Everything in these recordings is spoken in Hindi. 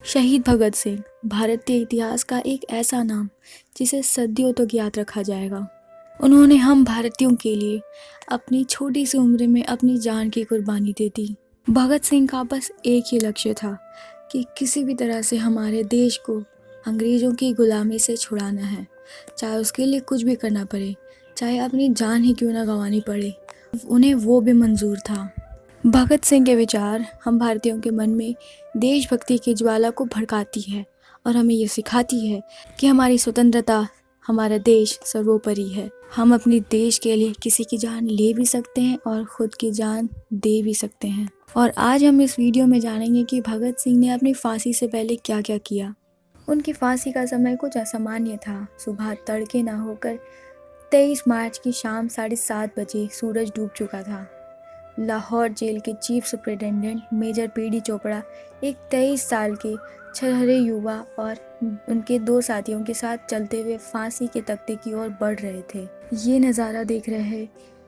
शहीद भगत सिंह भारतीय इतिहास का एक ऐसा नाम जिसे सदियों तक याद रखा जाएगा। उन्होंने हम भारतीयों के लिए अपनी छोटी सी उम्र में अपनी जान की कुर्बानी दे दी। भगत सिंह का बस एक ही लक्ष्य था कि किसी भी तरह से हमारे देश को अंग्रेज़ों की गुलामी से छुड़ाना है, चाहे उसके लिए कुछ भी करना पड़े, चाहे अपनी जान ही क्यों ना गंवानी पड़े, उन्हें वो भी मंजूर था। भगत सिंह के विचार हम भारतीयों के मन में देशभक्ति की ज्वाला को भड़काती है और हमें ये सिखाती है कि हमारी स्वतंत्रता, हमारा देश सर्वोपरि है। हम अपने देश के लिए किसी की जान ले भी सकते हैं और ख़ुद की जान दे भी सकते हैं। और आज हम इस वीडियो में जानेंगे कि भगत सिंह ने अपनी फांसी से पहले क्या क्या किया। उनकी फांसी का समय कुछ असामान्य था। सुबह तड़के ना होकर 23 मार्च की शाम 7:30 बजे सूरज डूब चुका था। लाहौर जेल के chief superintendent major PD Chopra एक 23 साल के छरहरे युवा और उनके 2 साथियों के साथ चलते हुए फांसी के तख्ते की ओर बढ़ रहे थे। ये नज़ारा देख रहे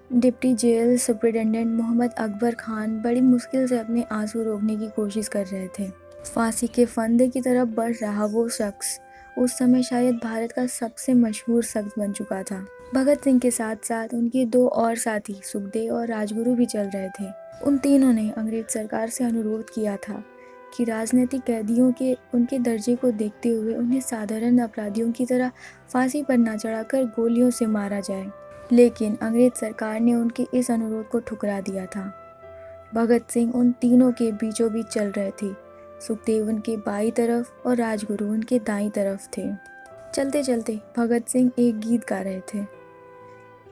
deputy jail superintendent Mohammad Akbar Khan बड़ी मुश्किल से अपने आंसू रोकने की कोशिश कर रहे थे। फांसी के फंदे की तरफ बढ़ रहा वो शख्स उस समय शायद भारत का सबसे मशहूर शख्स बन चुका था। भगत सिंह के साथ साथ उनके 2 और साथी सुखदेव और राजगुरु भी चल रहे थे। उन तीनों ने अंग्रेज सरकार से अनुरोध किया था कि राजनीतिक कैदियों के उनके दर्जे को देखते हुए उन्हें साधारण अपराधियों की तरह फांसी पर न चढ़ाकर गोलियों से मारा जाए, लेकिन अंग्रेज सरकार ने उनके इस अनुरोध को ठुकरा दिया था। भगत सिंह उन तीनों के बीचों बीच चल रहे थे। सुखदेव उनके बाईं तरफ और राजगुरु उनके दाईं तरफ थे। चलते चलते भगत सिंह एक गीत गा रहे थे।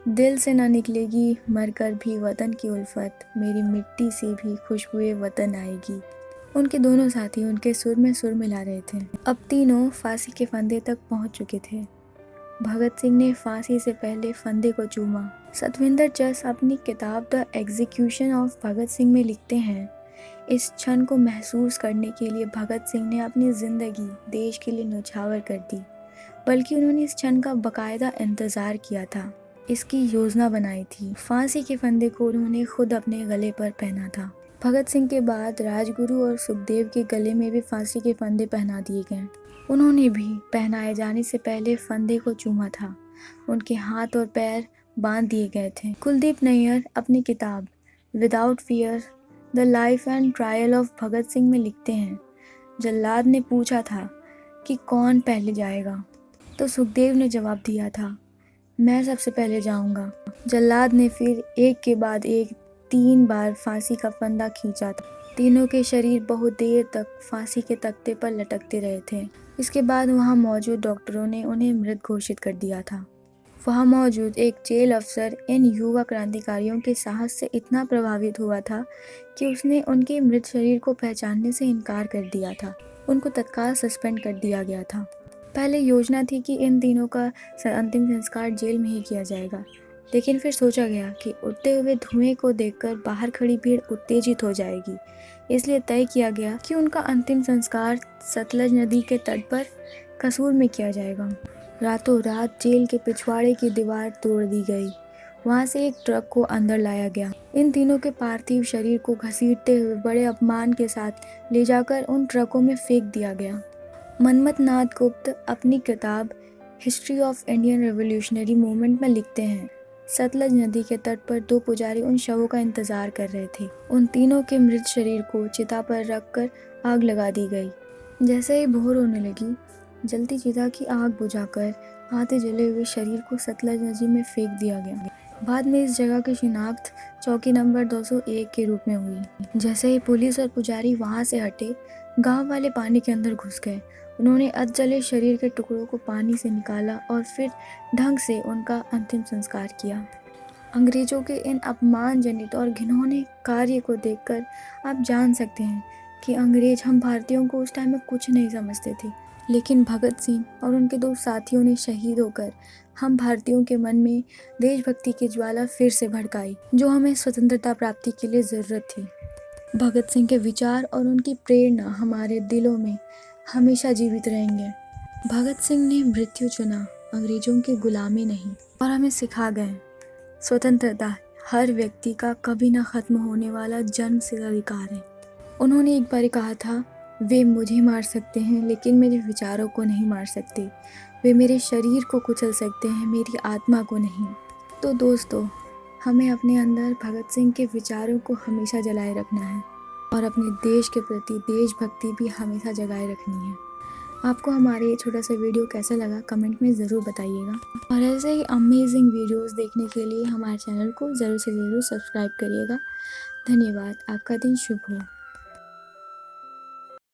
दिल से ना निकलेगी मरकर भी वतन की उल्फत, मेरी मिट्टी से भी खुशबुए वतन आएगी। उनके दोनों साथी उनके सुर में सुर मिला रहे थे। अब तीनों फांसी के फंदे तक पहुंच चुके थे। भगत सिंह ने फांसी से पहले फंदे को चूमा। सतविंदर जस अपनी किताब the execution of Bhagat Singh में लिखते हैं, इस क्षण को महसूस करने के लिए भगत सिंह ने अपनी ज़िंदगी देश के लिए न्यौछावर कर दी, बल्कि उन्होंने इस क्षण का बाकायदा इंतज़ार किया था, इसकी योजना बनाई थी। फांसी के फंदे को उन्होंने खुद अपने गले पर पहना था। भगत सिंह के बाद राजगुरु और सुखदेव के गले में भी फांसी के फंदे पहना दिए गए। उन्होंने भी पहनाए जाने से पहले फंदे को चूमा था। उनके हाथ और पैर बांध दिए गए थे। कुलदीप नैयर अपनी किताब without fear the life and trial of Bhagat Singh में लिखते हैं, जल्लाद ने पूछा था कि कौन पहले जाएगा, तो सुखदेव ने जवाब दिया था, मैं सबसे पहले जाऊंगा। जल्लाद ने फिर एक के बाद एक 3 बार फांसी का फंदा खींचा था। तीनों के शरीर बहुत देर तक फांसी के तख्ते पर लटकते रहे थे। इसके बाद वहां मौजूद डॉक्टरों ने उन्हें मृत घोषित कर दिया था। वहां मौजूद एक जेल अफसर इन युवा क्रांतिकारियों के साहस से इतना प्रभावित हुआ था कि उसने उनके मृत शरीर को पहचानने से इनकार कर दिया था। उनको तत्काल सस्पेंड कर दिया गया था। पहले योजना थी कि इन तीनों का अंतिम संस्कार जेल में ही किया जाएगा, लेकिन फिर सोचा गया कि उड़ते हुए धुएं को देखकर बाहर खड़ी भीड़ उत्तेजित हो जाएगी, इसलिए तय किया गया कि उनका अंतिम संस्कार सतलज नदी के तट पर कसूर में किया जाएगा। रातों रात जेल के पिछवाड़े की दीवार तोड़ दी गई। वहां से एक ट्रक को अंदर लाया गया। इन तीनों के पार्थिव शरीर को घसीटते हुए बड़े अपमान के साथ ले जाकर उन ट्रकों में फेंक दिया गया। मनमथ नाथ गुप्त अपनी किताब history of Indian revolutionary movement में लिखते हैं, सतलज नदी के तट पर 2 पुजारी उन शवों का इंतजार कर रहे थे। उन तीनों के मृत शरीर को चिता पर रखकर आग लगा दी गई। जैसे ही भोर होने लगी, जलती चिता की आग बुझाकर आधे जले हुए शरीर को सतलज नदी में फेंक दिया गया। बाद में इस जगह की शिनाख्त चौकी नंबर 201 के रूप में हुई। जैसे ही पुलिस और पुजारी वहां से हटे, गांव वाले पानी के अंदर घुस गए। उन्होंने अधजले शरीर के टुकड़ों को पानी से निकाला और फिर ढंग से उनका अंतिम संस्कार किया। अंग्रेजों के इन अपमानजनित और घिनौने कार्य को देखकर आप जान सकते हैं कि अंग्रेज हम भारतीयों को उस टाइम में कुछ नहीं समझते थे, लेकिन भगत सिंह और उनके 2 साथियों ने शहीद होकर हम भारतीयों के मन में देशभक्ति की ज्वाला फिर से भड़काई, जो हमें स्वतंत्रता प्राप्ति के लिए ज़रूरत थी। भगत सिंह के विचार और उनकी प्रेरणा हमारे दिलों में हमेशा जीवित रहेंगे। भगत सिंह ने मृत्यु चुना, अंग्रेजों की गुलामी नहीं, और हमें सिखा गए स्वतंत्रता हर व्यक्ति का कभी ना खत्म होने वाला जन्मसिद्ध अधिकार है। उन्होंने एक बार कहा था, वे मुझे मार सकते हैं लेकिन मेरे विचारों को नहीं मार सकते। वे मेरे शरीर को कुचल सकते हैं, मेरी आत्मा को नहीं। तो दोस्तों, हमें अपने अंदर भगत सिंह के विचारों को हमेशा जलाए रखना है और अपने देश के प्रति देशभक्ति भी हमेशा जगाए रखनी है। आपको हमारे ये छोटा सा वीडियो कैसा लगा कमेंट में ज़रूर बताइएगा और ऐसे ही अमेजिंग वीडियोस देखने के लिए हमारे चैनल को ज़रूर से ज़रूर सब्सक्राइब करिएगा। धन्यवाद। आपका दिन शुभ हो।